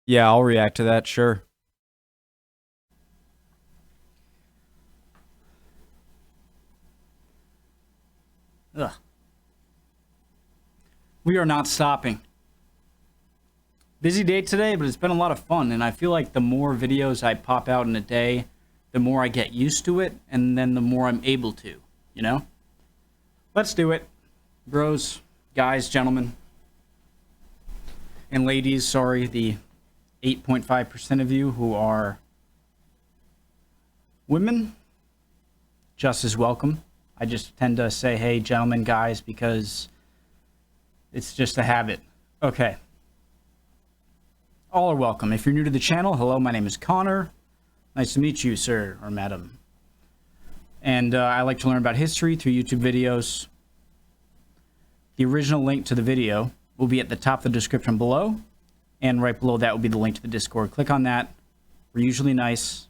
Yeah, I'll react to that, sure. Ugh. We are not stopping. Busy day today, but it's been a lot of fun, and I feel like the more videos I pop out in a day, the more I get used to it, and then the more I'm able to, you know? Let's do it. Bros, guys, gentlemen, and ladies, sorry, the 8.5% of you who are women, just as welcome. I just tend to say, hey, gentlemen, guys, because it's just a habit. Okay. All are welcome. If you're new to the channel, hello, my name is Connor. Nice to meet you, sir or madam. And I like to learn about history through YouTube videos. The original link to the video will be at the top of the description below. And right below that will be the link to the Discord. Click on that. We're usually nice.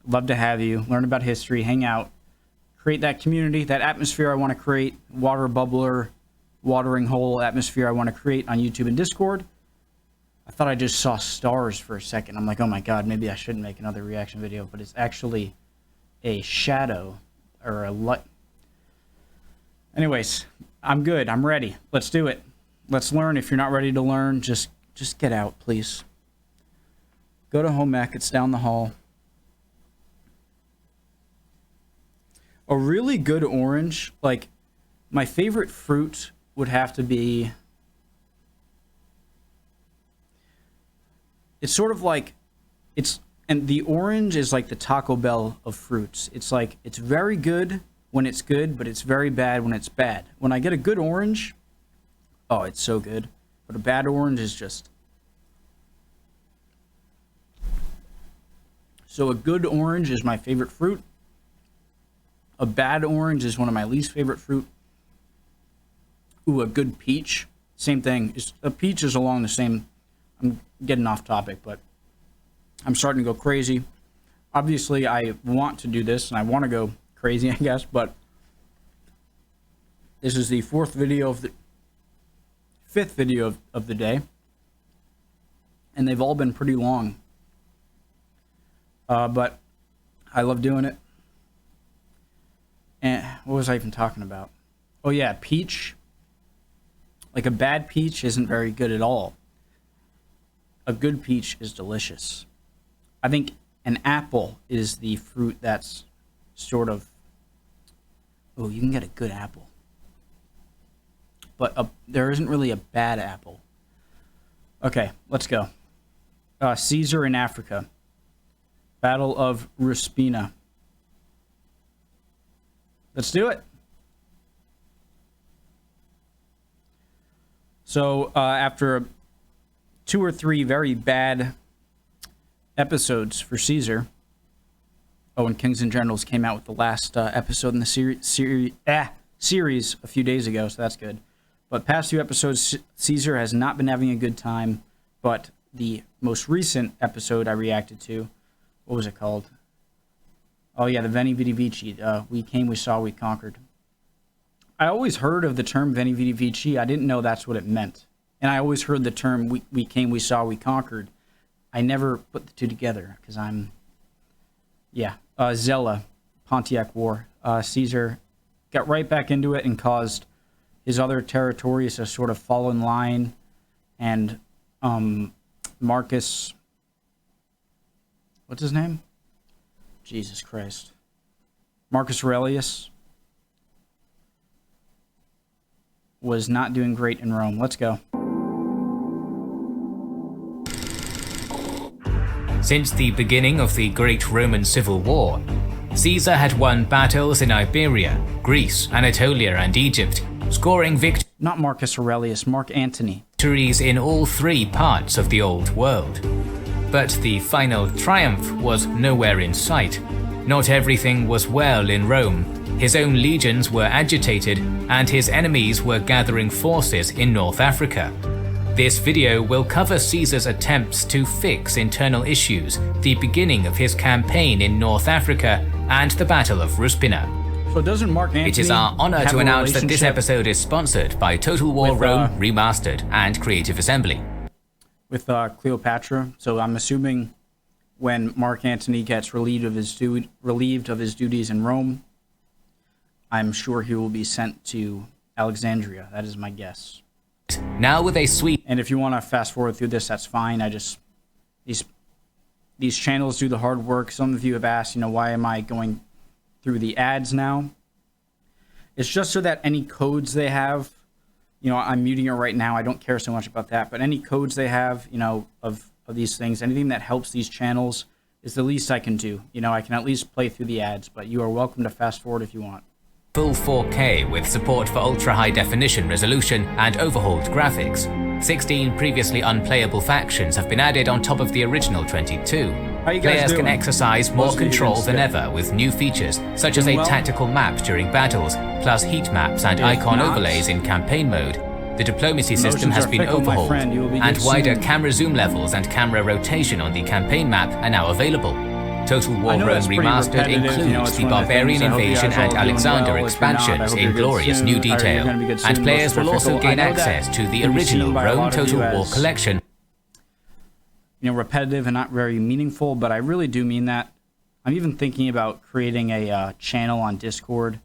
Love to have you. Learn about history. Hang out. Create that community, that atmosphere I want to create. Water bubbler, watering hole atmosphere I want to create on YouTube and Discord. I thought I just saw stars for a second. I'm like, oh my god, maybe I shouldn't make another reaction video. But it's actually a shadow or a light. Anyways, I'm good. I'm ready. Let's do it. Let's learn. If you're not ready to learn, just get out, please. Go to home ec. It's down the hall. A really good orange, like my favorite fruit would have to be, it's sort of like, and the orange is like the Taco Bell of fruits. It's like, it's very good when it's good, but it's very bad when it's bad. When I get a good orange, oh, it's so good. But a bad orange is just... So a good orange is my favorite fruit. A bad orange is one of my least favorite fruit. Ooh, a good peach. Same thing. A peach is along the same... I'm getting off topic, but I'm starting to go crazy. Obviously, I want to do this, and I want to go crazy, I guess, but this is the fifth video of the day, and they've all been pretty long. But I love doing it. And what was I even talking about? Oh yeah, peach. Like a bad peach isn't very good at all. A good peach is delicious. I think an apple is the fruit that's sort of... Oh, you can get a good apple. But there isn't really a bad apple. Okay, let's go. Caesar in Africa. Battle of Ruspina. Let's do it. So after 2 or 3 very bad episodes for Caesar. Oh, and Kings and Generals came out with the last episode in the series a few days ago, so that's good. But past 2 episodes, Caesar has not been having a good time. But the most recent episode I reacted to, what was it called? Oh yeah, the Veni Vidi Vici. We came, we saw, we conquered. I always heard of the term Veni Vidi Vici. I didn't know that's what it meant. And I always heard the term we came, we saw, we conquered. I never put the two together because I'm... Yeah. Zella, Pontiac War. Caesar got right back into it and caused his other territories to sort of fall in line. And Marcus... What's his name? Jesus Christ. Marcus Aurelius was not doing great in Rome. Let's go. Since the beginning of the Great Roman Civil War, Caesar had won battles in Iberia, Greece, Anatolia, and Egypt, scoring Not Marcus Aurelius, Mark Antony. victories in all 3 parts of the Old World. But the final triumph was nowhere in sight. Not everything was well in Rome. His own legions were agitated, and his enemies were gathering forces in North Africa. This video will cover Caesar's attempts to fix internal issues, the beginning of his campaign in North Africa, and the Battle of Ruspina. So doesn't Mark Antony It is our honor to announce that this episode is sponsored by Total War with, Rome Remastered and Creative Assembly. with Cleopatra. So I'm assuming when Mark Antony gets relieved of his duties in Rome, I'm sure he will be sent to Alexandria. That is my guess. Now with a sweet... And if you want to fast forward through this, that's fine. These channels do the hard work. Some of you have asked, why am I going through the ads now? It's just so that any codes they have, I'm muting it right now. I don't care so much about that. But any codes they have, of these things, anything that helps these channels is the least I can do. I can at least play through the ads, but you are welcome to fast forward if you want. Full 4K with support for ultra-high definition resolution and overhauled graphics. 16 previously unplayable factions have been added on top of the original 22. Players can exercise more control than ever with new features, such as a tactical map during battles, plus heat maps and icon overlays in campaign mode. The diplomacy system has been overhauled, and wider camera zoom levels and camera rotation on the campaign map are now available. Total War Rome Remastered includes the Barbarian Invasion and Alexander expansions in glorious new detail, and players will also gain access to the original Rome Total War collection. Repetitive and not very meaningful, but I really do mean that. I'm even thinking about creating a channel on Discord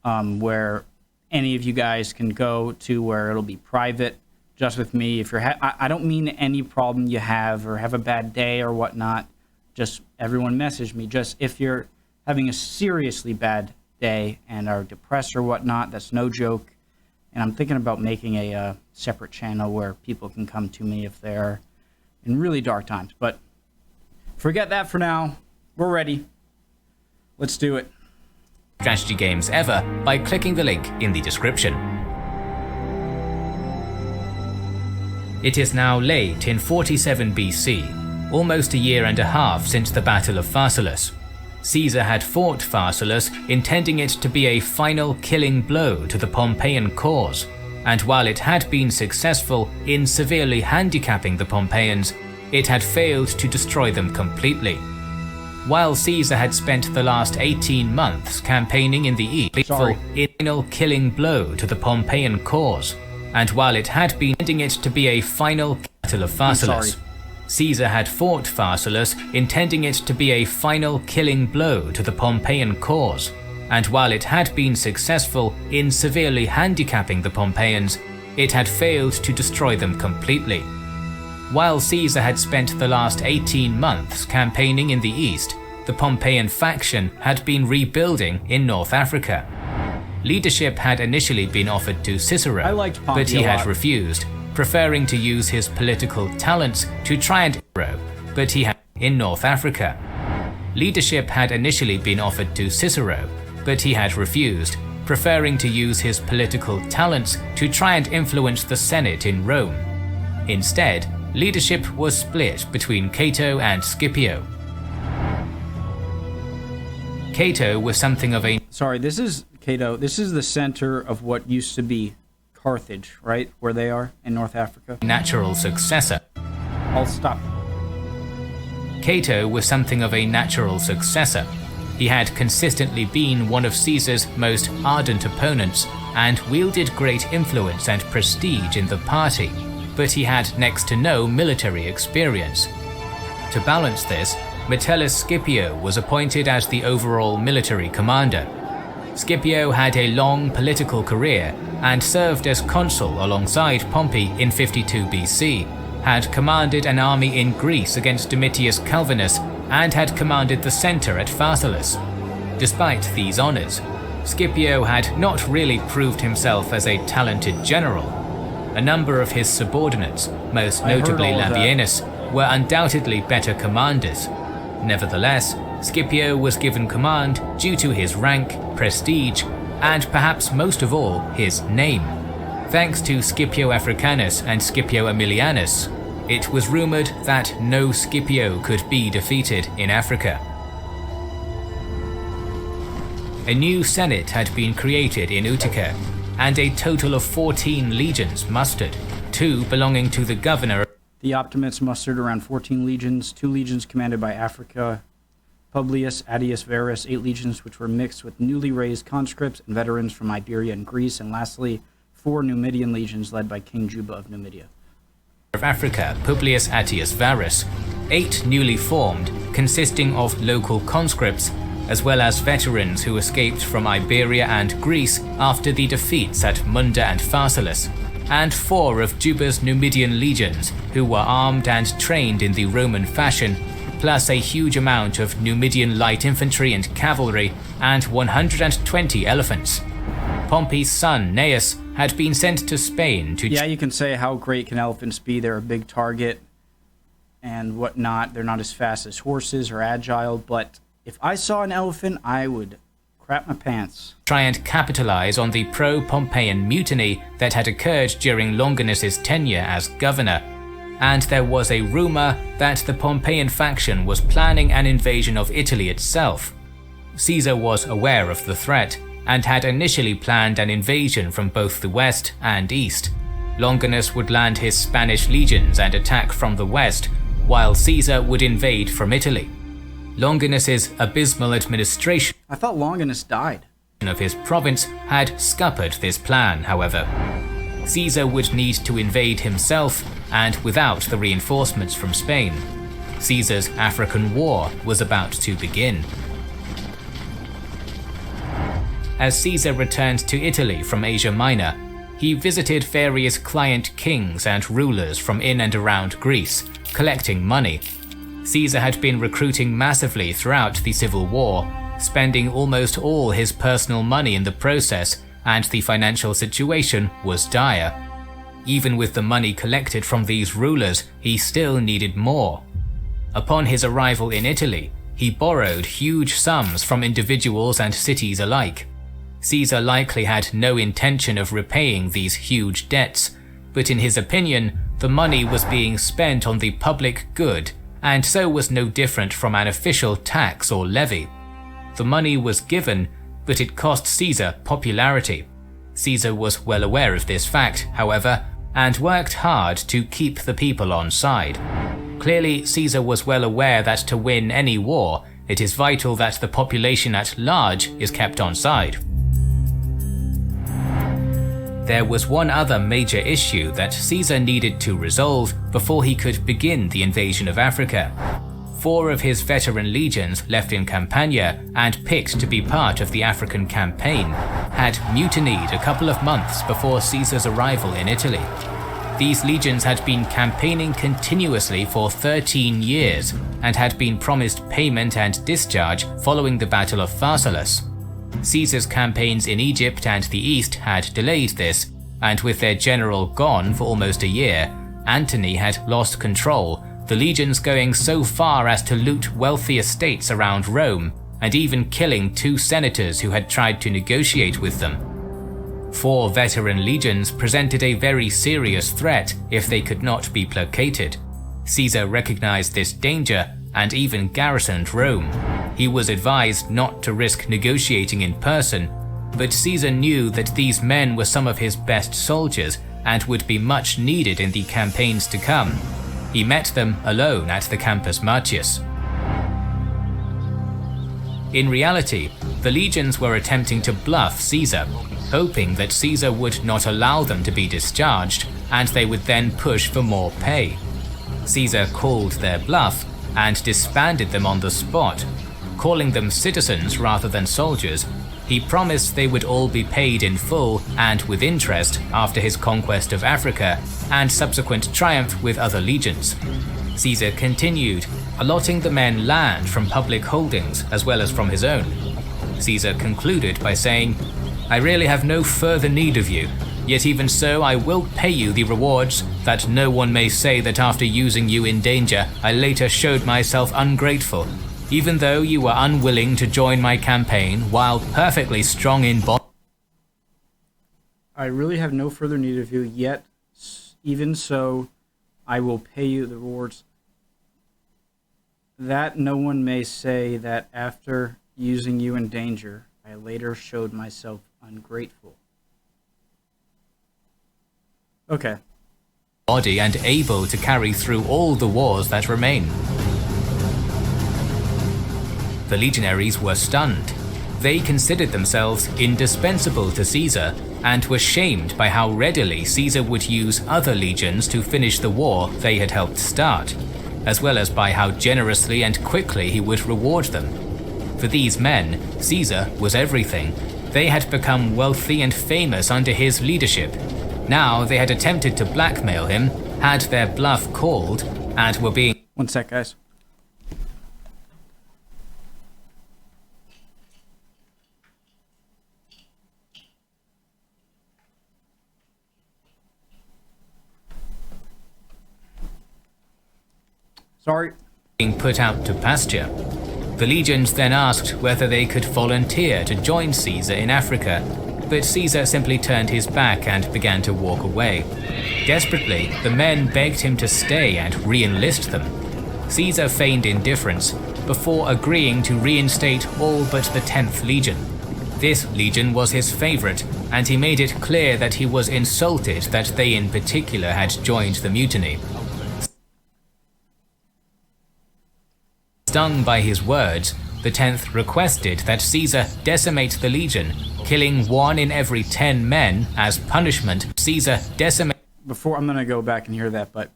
where any of you guys can go to, where it'll be private, just with me. If you're, I don't mean any problem you have or have a bad day or whatnot. Just everyone message me. Just if you're having a seriously bad day and are depressed or whatnot, that's no joke. And I'm thinking about making a separate channel where people can come to me if they're in really dark times. But forget that for now. We're ready. Let's do it. Strategy games ever by clicking the link in the description. It is now late in 47 BC. Almost a year and a half since the Battle of Pharsalus. Caesar had fought Pharsalus, intending it to be a final killing blow to the Pompeian cause, and while it had been successful in severely handicapping the Pompeians, it had failed to destroy them completely. While Caesar had spent the last 18 months campaigning in the east, for a final killing blow to the Pompeian cause, and while it had been intending it to be a final Battle of Pharsalus. Caesar had fought Pharsalus, intending it to be a final killing blow to the Pompeian cause, and while it had been successful in severely handicapping the Pompeians, it had failed to destroy them completely. While Caesar had spent the last 18 months campaigning in the east, the Pompeian faction had been rebuilding in North Africa. Leadership had initially been offered to Cicero, but he had refused, preferring to use his political talents to try and but he had in North Africa. Leadership had initially been offered to Cicero, but he had refused, preferring to use his political talents to try and influence the Senate in Rome. Instead, leadership was split between Cato and Scipio. Cato was something of a... Sorry, this is Cato. This is the center of what used to be Carthage, right? Where they are in North Africa. Natural successor. I'll stop. Cato was something of a natural successor. He had consistently been one of Caesar's most ardent opponents and wielded great influence and prestige in the party, but he had next to no military experience. To balance this, Metellus Scipio was appointed as the overall military commander. Scipio had a long political career and served as consul alongside Pompey in 52 BC, had commanded an army in Greece against Domitius Calvinus, and had commanded the center at Pharsalus. Despite these honors, Scipio had not really proved himself as a talented general. A number of his subordinates, most notably Labienus, were undoubtedly better commanders. Nevertheless, Scipio was given command due to his rank, prestige, and perhaps most of all, his name. Thanks to Scipio Africanus and Scipio Aemilianus, it was rumored that no Scipio could be defeated in Africa. A new senate had been created in Utica, and a total of 14 legions mustered, 2 belonging to the governor. The Optimates mustered around 14 legions, 2 legions commanded by Africa, Publius, Attius Verus, 8 legions which were mixed with newly raised conscripts and veterans from Iberia and Greece, and lastly, 4 Numidian legions led by King Juba of Numidia. of Africa, Publius Attius Varus, 8 newly formed, consisting of local conscripts, as well as veterans who escaped from Iberia and Greece after the defeats at Munda and Pharsalus, and 4 of Juba's Numidian legions, who were armed and trained in the Roman fashion, plus a huge amount of Numidian light infantry and cavalry, and 120 elephants. Pompey's son, Gnaeus, had been sent to Spain to... Yeah, you can say how great can elephants be. They're a big target and whatnot. They're not as fast as horses or agile, but if I saw an elephant, I would crap my pants. Try and capitalize on the pro-Pompeian mutiny that had occurred during Longinus's tenure as governor. And there was a rumor that the Pompeian faction was planning an invasion of Italy itself. Caesar was aware of the threat, and had initially planned an invasion from both the west and east. Longinus would land his Spanish legions and attack from the west, while Caesar would invade from Italy. Longinus's abysmal administration I thought Longinus died. of his province had scuppered this plan, however. Caesar would need to invade himself, and without the reinforcements from Spain. Caesar's African War was about to begin. As Caesar returned to Italy from Asia Minor, he visited various client kings and rulers from in and around Greece, collecting money. Caesar had been recruiting massively throughout the civil war, spending almost all his personal money in the process, and the financial situation was dire. Even with the money collected from these rulers, he still needed more. Upon his arrival in Italy, he borrowed huge sums from individuals and cities alike. Caesar likely had no intention of repaying these huge debts, but in his opinion, the money was being spent on the public good, and so was no different from an official tax or levy. The money was given, but it cost Caesar popularity. Caesar was well aware of this fact, however, and worked hard to keep the people on side. Clearly, Caesar was well aware that to win any war, it is vital that the population at large is kept on side. There was one other major issue that Caesar needed to resolve before he could begin the invasion of Africa. 4 of his veteran legions left in Campania and picked to be part of the African campaign had mutinied a couple of months before Caesar's arrival in Italy. These legions had been campaigning continuously for 13 years and had been promised payment and discharge following the Battle of Pharsalus. Caesar's campaigns in Egypt and the East had delayed this, and with their general gone for almost a year, Antony had lost control, the legions going so far as to loot wealthy estates around Rome, and even killing 2 senators who had tried to negotiate with them. 4 veteran legions presented a very serious threat if they could not be placated. Caesar recognized this danger and even garrisoned Rome. He was advised not to risk negotiating in person, but Caesar knew that these men were some of his best soldiers and would be much needed in the campaigns to come. He met them alone at the Campus Martius. In reality, the legions were attempting to bluff Caesar, hoping that Caesar would not allow them to be discharged, and they would then push for more pay. Caesar called their bluff and disbanded them on the spot. Calling them citizens rather than soldiers, he promised they would all be paid in full and with interest after his conquest of Africa and subsequent triumph with other legions. Caesar continued, allotting the men land from public holdings as well as from his own. Caesar concluded by saying, "I really have no further need of you, yet even so I will pay you the rewards, that no one may say that after using you in danger I later showed myself ungrateful, even though you were unwilling to join my campaign while perfectly strong in body." I really have no further need of you, yet even so I will pay you the rewards, that no one may say that after using you in danger I later showed myself ungrateful. Okay. Body and able to carry through all the wars that remain. The legionaries were stunned. They considered themselves indispensable to Caesar, and was shamed by how readily Caesar would use other legions to finish the war they had helped start, as well as by how generously and quickly he would reward them. For these men, Caesar was everything. They had become wealthy and famous under his leadership. Now they had attempted to blackmail him, had their bluff called, and were being... One sec, guys. Sorry. Being put out to pasture. The legions then asked whether they could volunteer to join Caesar in Africa, but Caesar simply turned his back and began to walk away. Desperately, the men begged him to stay and re-enlist them. Caesar feigned indifference before agreeing to reinstate all but the 10th Legion. This legion was his favorite, and he made it clear that he was insulted that they in particular had joined the mutiny. Stung by his words, the 10th requested that Caesar decimate the legion, killing 1 in every 10 men as punishment. Caesar decimated... Before, I'm going to go back and hear that, but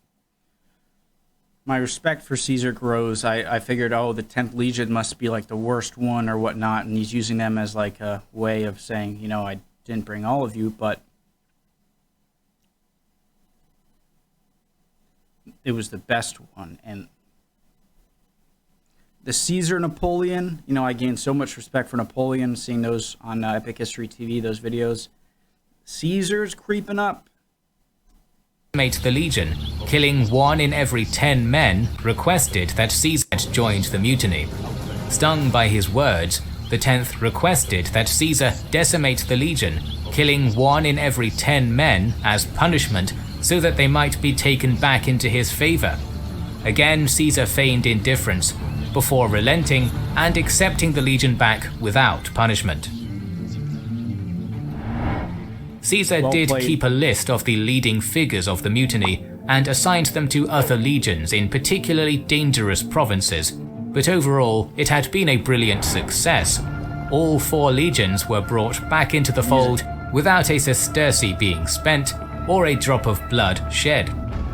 my respect for Caesar grows. I figured, oh, the 10th Legion must be like the worst one or whatnot, and he's using them as like a way of saying, you know, I didn't bring all of you, but it was the best one. And the Caesar Napoleon, you know, I gained so much respect for Napoleon, seeing those on Epic History TV, those videos. Caesar's creeping up. The legion, killing 1 in every 10 men, requested that Caesar joined the mutiny. Stung by his words, the 10th requested that Caesar decimate the legion, killing 1 in every 10 men as punishment so that they might be taken back into his favor. Again, Caesar feigned indifference before relenting and accepting the legion back without punishment. Caesar did keep a list of the leading figures of the mutiny and assigned them to other legions in particularly dangerous provinces, but overall it had been a brilliant success. All 4 legions were brought back into the fold without a sesterce being spent or a drop of blood shed.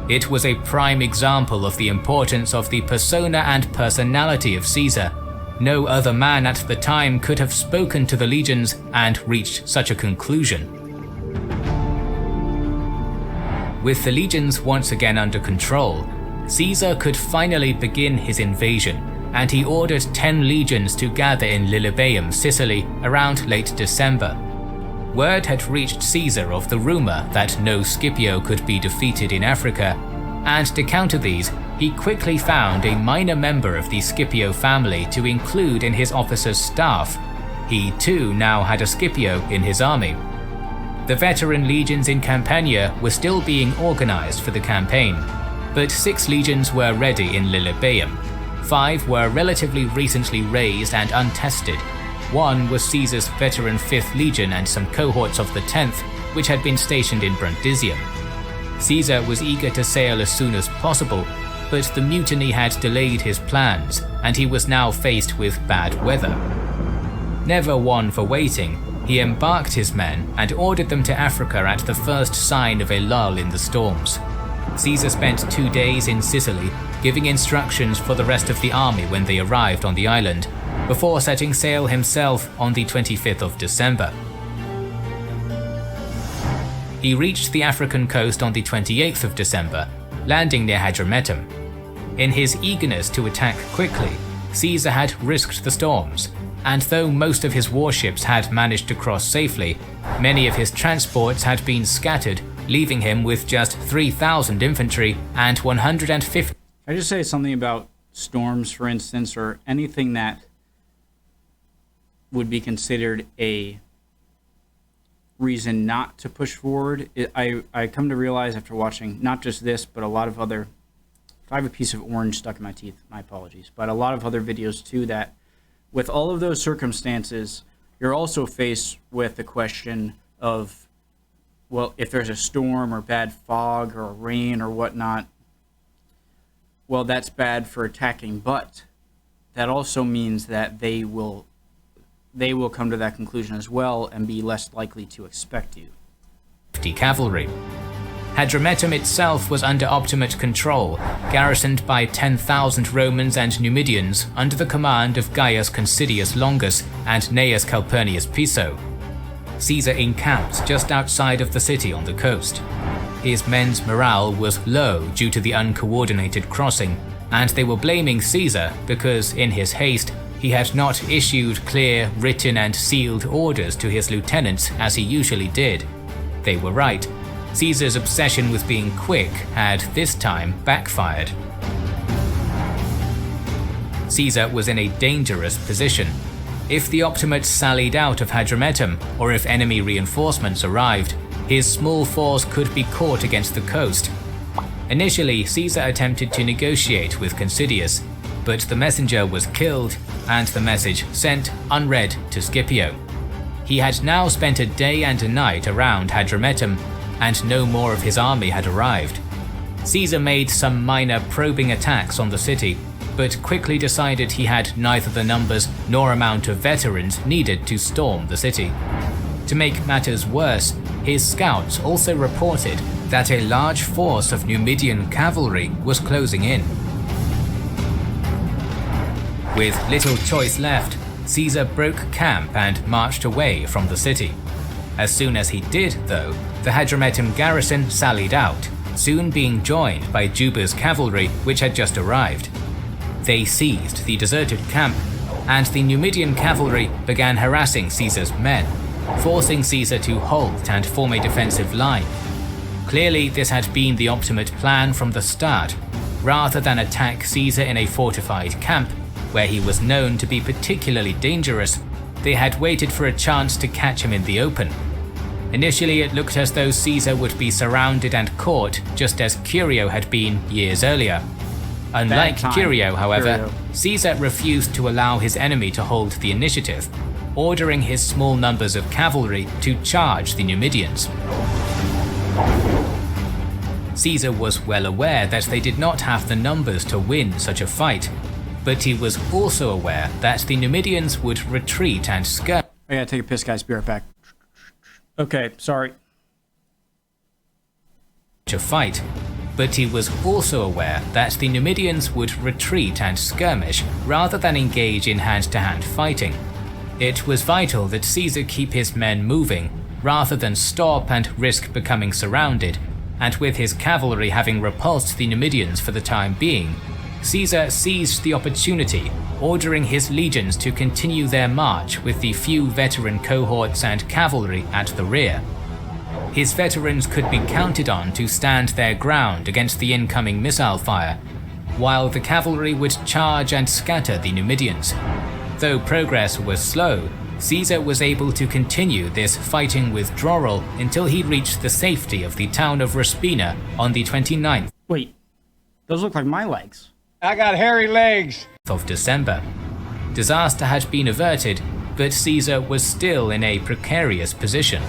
It was a prime example of the importance of the persona and personality of Caesar. No other man at the time could have spoken to the legions and reached such a conclusion. With the legions once again under control, Caesar could finally begin his invasion, and he ordered 10 legions to gather in Lilybaeum, Sicily, around late December. Word had reached Caesar of the rumor that no Scipio could be defeated in Africa, and to counter these, he quickly found a minor member of the Scipio family to include in his officer's staff. He too now had a Scipio in his army. The veteran legions in Campania were still being organized for the campaign, but 6 legions were ready in Lilybaeum. 5 were relatively recently raised and untested. 1 was Caesar's veteran 5th Legion and some cohorts of the 10th, which had been stationed in Brundisium. Caesar was eager to sail as soon as possible, but the mutiny had delayed his plans, and he was now faced with bad weather. Never one for waiting, he embarked his men and ordered them to Africa at the first sign of a lull in the storms. Caesar spent 2 days in Sicily, giving instructions for the rest of the army when they arrived on the island, before setting sail himself on the 25th of December. He reached the African coast on the 28th of December, landing near Hadrumetum. In his eagerness to attack quickly, Caesar had risked the storms, and though most of his warships had managed to cross safely, many of his transports had been scattered, leaving him with just 3,000 infantry and 150. I just say something about storms, for instance, or anything that would be considered a reason not to push forward. I come to realize after watching not just this, but a lot of other, if I have a piece of orange stuck in my teeth, my apologies, but a lot of other videos too, that with all of those circumstances, you're also faced with the question of, well, if there's a storm or bad fog or rain or whatnot, well, that's bad for attacking, but that also means that they will come to that conclusion as well and be less likely to expect you. 50 cavalry. Hadrumetum itself was under Optimate control, garrisoned by 10,000 Romans and Numidians under the command of Gaius Considius Longus and Gnaeus Calpurnius Piso. Caesar encamped just outside of the city on the coast. His men's morale was low due to the uncoordinated crossing, and they were blaming Caesar because, in his haste, he had not issued clear, written and sealed orders to his lieutenants as he usually did. They were right. Caesar's obsession with being quick had this time backfired. Caesar was in a dangerous position. If the Optimates sallied out of Hadrumetum, or if enemy reinforcements arrived, his small force could be caught against the coast. Initially, Caesar attempted to negotiate with Considius, but the messenger was killed and the message sent unread to Scipio. He had now spent a day and a night around Hadrumetum, and no more of his army had arrived. Caesar made some minor probing attacks on the city, but quickly decided he had neither the numbers nor amount of veterans needed to storm the city. To make matters worse, his scouts also reported that a large force of Numidian cavalry was closing in. With little choice left, Caesar broke camp and marched away from the city. As soon as he did, though, the Hadrumetum garrison sallied out, soon being joined by Juba's cavalry, which had just arrived. They seized the deserted camp, and the Numidian cavalry began harassing Caesar's men, forcing Caesar to halt and form a defensive line. Clearly, this had been the Optimate plan from the start. Rather than attack Caesar in a fortified camp, where he was known to be particularly dangerous, they had waited for a chance to catch him in the open. Initially, it looked as though Caesar would be surrounded and caught, just as Curio had been years earlier. Unlike Curio, however, Caesar refused to allow his enemy to hold the initiative, ordering his small numbers of cavalry to charge the Numidians. Caesar was well aware that they did not have the numbers to win such a fight, but he was also aware that the Numidians would retreat and skirmish. I gotta take a piss, guys. Be right back. Okay, sorry. To fight, but he was also aware that the Numidians would retreat and skirmish rather than engage in hand-to-hand fighting. It was vital that Caesar keep his men moving rather than stop and risk becoming surrounded, and with his cavalry having repulsed the Numidians for the time being, Caesar seized the opportunity, ordering his legions to continue their march with the few veteran cohorts and cavalry at the rear. His veterans could be counted on to stand their ground against the incoming missile fire, while the cavalry would charge and scatter the Numidians. Though progress was slow, Caesar was able to continue this fighting withdrawal until he reached the safety of the town of Ruspina on the 29th. Wait, those look like my legs. I got hairy legs. Of December. Disaster had been averted, but Caesar was still in a precarious position.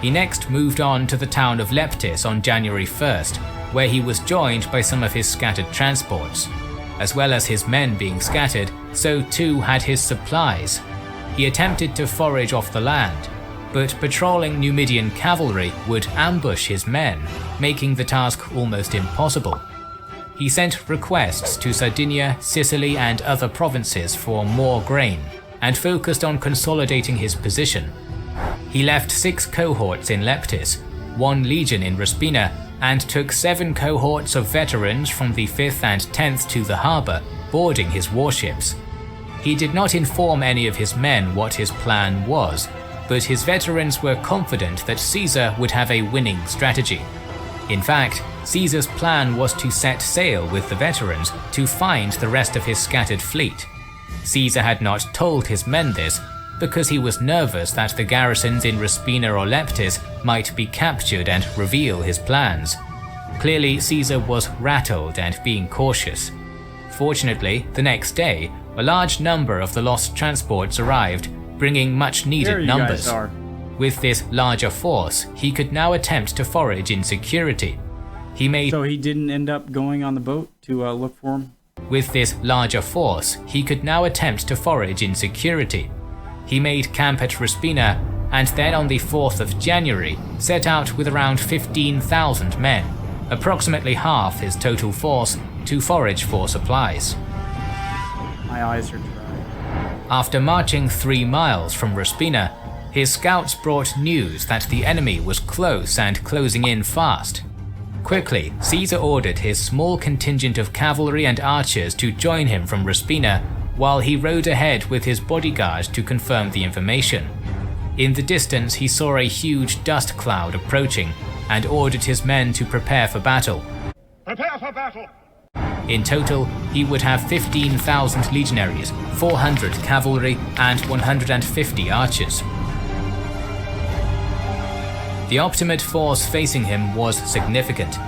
He next moved on to the town of Leptis on January 1st, where he was joined by some of his scattered transports. As well as his men being scattered, so too had his supplies. He attempted to forage off the land, but patrolling Numidian cavalry would ambush his men, making the task almost impossible. He sent requests to Sardinia, Sicily and other provinces for more grain, and focused on consolidating his position. He left 6 cohorts in Leptis, 1 legion in Ruspina, and took 7 cohorts of veterans from the 5th and 10th to the harbour, boarding his warships. He did not inform any of his men what his plan was, but his veterans were confident that Caesar would have a winning strategy. In fact, Caesar's plan was to set sail with the veterans to find the rest of his scattered fleet. Caesar had not told his men this, because he was nervous that the garrisons in Ruspina or Leptis might be captured and reveal his plans. Clearly, Caesar was rattled and being cautious. Fortunately, the next day, a large number of the lost transports arrived, bringing much needed numbers. With this larger force, he could now attempt to forage in security. So he didn't end up going on the boat to look for him? With this larger force, he could now attempt to forage in security. He made camp at Ruspina, and then on the 4th of January set out with around 15,000 men, approximately half his total force, to forage for supplies. My eyes are dry. After marching 3 miles from Ruspina, his scouts brought news that the enemy was close and closing in fast. Quickly, Caesar ordered his small contingent of cavalry and archers to join him from Ruspina, while he rode ahead with his bodyguard to confirm the information. In the distance, he saw a huge dust cloud approaching and ordered his men to prepare for battle. Prepare for battle! In total, he would have 15,000 legionaries, 400 cavalry, and 150 archers. The Optimate force facing him was significant.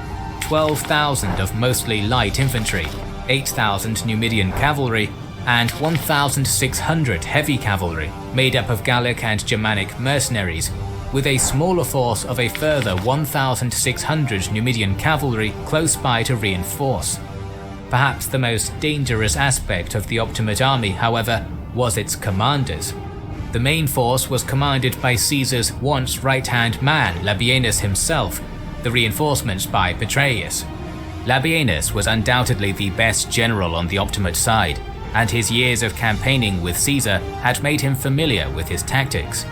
12,000 of mostly light infantry, 8,000 Numidian cavalry, and 1,600 heavy cavalry, made up of Gallic and Germanic mercenaries, with a smaller force of a further 1,600 Numidian cavalry close by to reinforce. Perhaps the most dangerous aspect of the Optimate army, however, was its commanders. The main force was commanded by Caesar's once right-hand man Labienus himself, the reinforcements by Petreius. Labienus was undoubtedly the best general on the Optimate side, and his years of campaigning with Caesar had made him familiar with his tactics.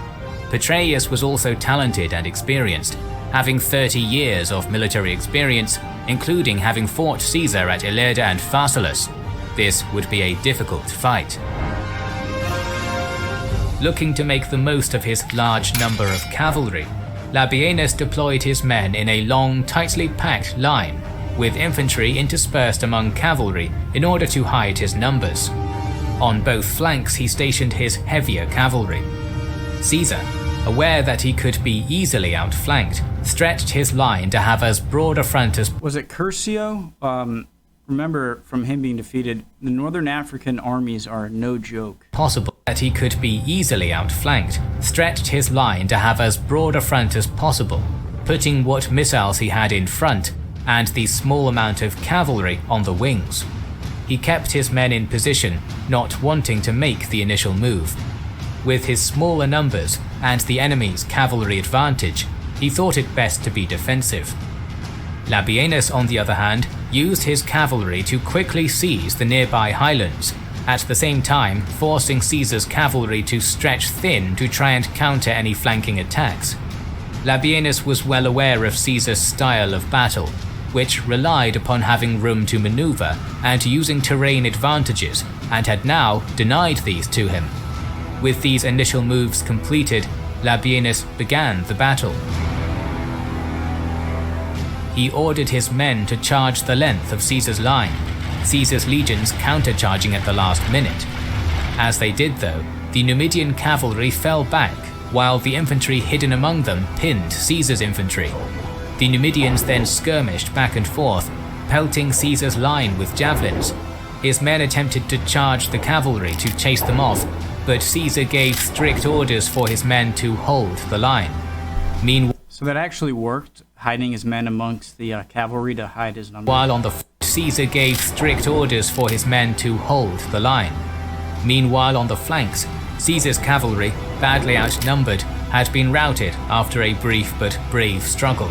Petreius was also talented and experienced, having 30 years of military experience, including having fought Caesar at Ilerda and Pharsalus. This would be a difficult fight. Looking to make the most of his large number of cavalry, Labienus deployed his men in a long, tightly packed line, with infantry interspersed among cavalry in order to hide his numbers. On both flanks he stationed his heavier cavalry. Caesar, aware that he could be easily outflanked, stretched his line to have as broad a front as Was it Curcio? Remember from him being defeated, the Northern African armies are no joke. possible, that he could be easily outflanked, stretched his line to have as broad a front as possible, putting what missiles he had in front and the small amount of cavalry on the wings. He kept his men in position, not wanting to make the initial move. With his smaller numbers and the enemy's cavalry advantage, he thought it best to be defensive. Labienus, on the other hand, used his cavalry to quickly seize the nearby highlands, at the same time forcing Caesar's cavalry to stretch thin to try and counter any flanking attacks. Labienus was well aware of Caesar's style of battle, which relied upon having room to maneuver and using terrain advantages, and had now denied these to him. With these initial moves completed, Labienus began the battle. He ordered his men to charge the length of Caesar's line, Caesar's legions countercharging at the last minute. As they did though, the Numidian cavalry fell back, while the infantry hidden among them pinned Caesar's infantry. The Numidians then skirmished back and forth, pelting Caesar's line with javelins. His men attempted to charge the cavalry to chase them off, but Caesar gave strict orders for his men to hold the line. Meanwhile, So that actually worked, hiding his men amongst the cavalry to hide his numbers. Caesar gave strict orders for his men to hold the line. Meanwhile, on the flanks, Caesar's cavalry, badly outnumbered, had been routed after a brief but brave struggle.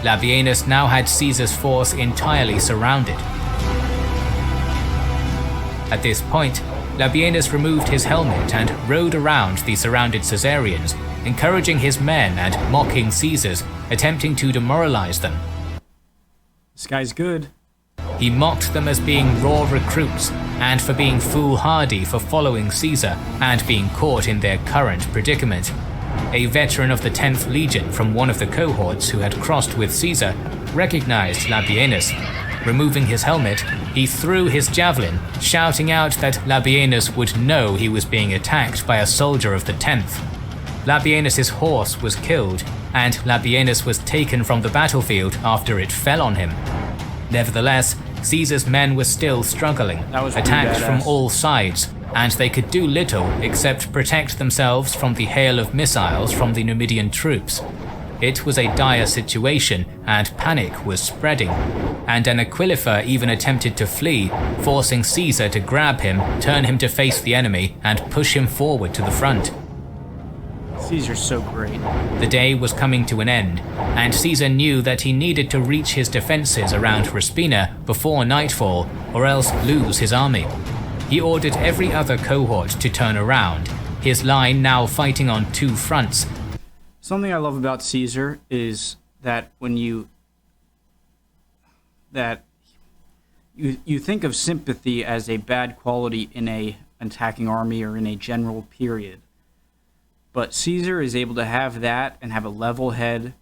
Labienus now had Caesar's force entirely surrounded. At this point, Labienus removed his helmet and rode around the surrounded Caesarians, encouraging his men and mocking Caesar's, attempting to demoralize them. This guy's good. He mocked them as being raw recruits and for being foolhardy for following Caesar and being caught in their current predicament. A veteran of the 10th Legion from one of the cohorts who had crossed with Caesar recognized Labienus. Removing his helmet, he threw his javelin, shouting out that Labienus would know he was being attacked by a soldier of the 10th. Labienus's horse was killed, and Labienus was taken from the battlefield after it fell on him. Nevertheless, Caesar's men were still struggling, attacked from all sides, and they could do little except protect themselves from the hail of missiles from the Numidian troops. It was a dire situation, and panic was spreading, and an Aquilifer even attempted to flee, forcing Caesar to grab him, turn him to face the enemy, and push him forward to the front. Caesar's so great. The day was coming to an end, and Caesar knew that he needed to reach his defences around Ruspina before nightfall, or else lose his army. He ordered every other cohort to turn around, his line now fighting on two fronts. Something I love about Caesar is that when you think of sympathy as a bad quality in a attacking army or in a general period. But Caesar is able to have that and have a level head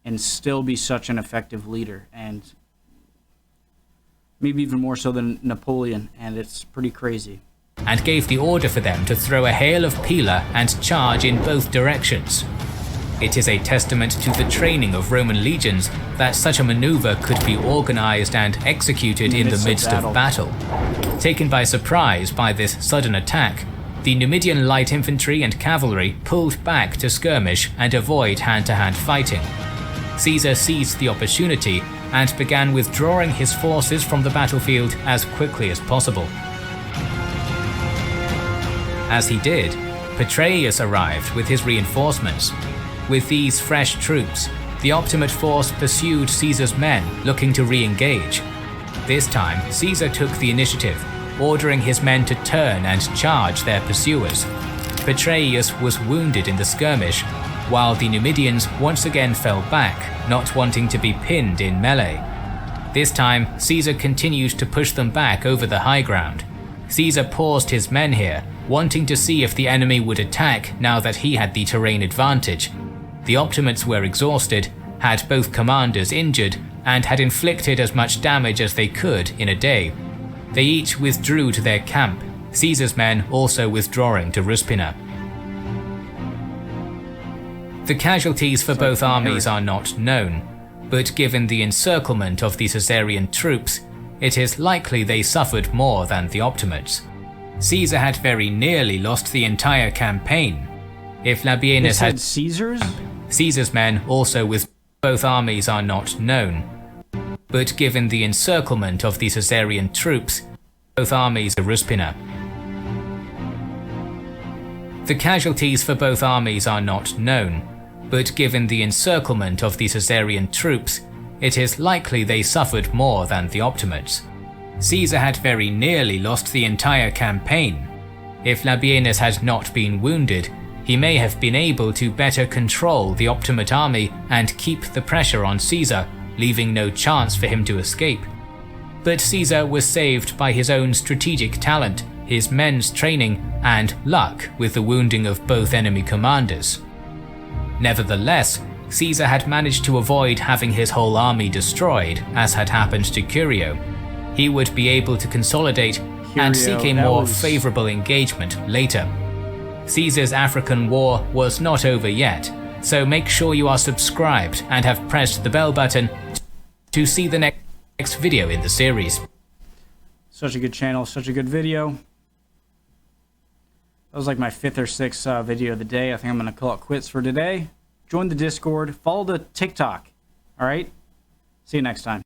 and still be such an effective leader, and maybe even more so than Napoleon, and it's pretty crazy. And gave the order for them to throw a hail of pila and charge in both directions. It is a testament to the training of Roman legions that such a maneuver could be organized and executed in the midst of battle. Taken by surprise by this sudden attack, the Numidian light infantry and cavalry pulled back to skirmish and avoid hand-to-hand fighting. Caesar seized the opportunity and began withdrawing his forces from the battlefield as quickly as possible. As he did, Petreius arrived with his reinforcements. With these fresh troops, the Optimate force pursued Caesar's men looking to re-engage. This time, Caesar took the initiative, ordering his men to turn and charge their pursuers. Petreius was wounded in the skirmish, while the Numidians once again fell back, not wanting to be pinned in melee. This time, Caesar continued to push them back over the high ground. Caesar paused his men here, wanting to see if the enemy would attack now that he had the terrain advantage. The Optimates were exhausted, had both commanders injured, and had inflicted as much damage as they could in a day. They each withdrew to their camp, Caesar's men also withdrawing to Ruspina. The casualties for both armies are not known, but given the encirclement of the Caesarian troops, it is likely they suffered more than the Optimates. Caesar had very nearly lost the entire campaign. If Labienus had Caesar's men also with both armies are not known, but given the encirclement of the Caesarian troops, both armies are Ruspina. The casualties for both armies are not known, but given the encirclement of the Caesarian troops, it is likely they suffered more than the Optimates. Caesar had very nearly lost the entire campaign. If Labienus had not been wounded, he may have been able to better control the Optimate army and keep the pressure on Caesar, leaving no chance for him to escape. But Caesar was saved by his own strategic talent, his men's training, and luck with the wounding of both enemy commanders. Nevertheless, Caesar had managed to avoid having his whole army destroyed, as had happened to Curio. He would be able to consolidate and seek a more favourable engagement later. Caesar's African war was not over yet, so make sure you are subscribed and have pressed the bell button to see the next video in the series. Such a good channel, such a good video. That was like my 5th or 6th video of the day. I think I'm going to call it quits for today. Join the Discord, follow the TikTok. All right? See you next time.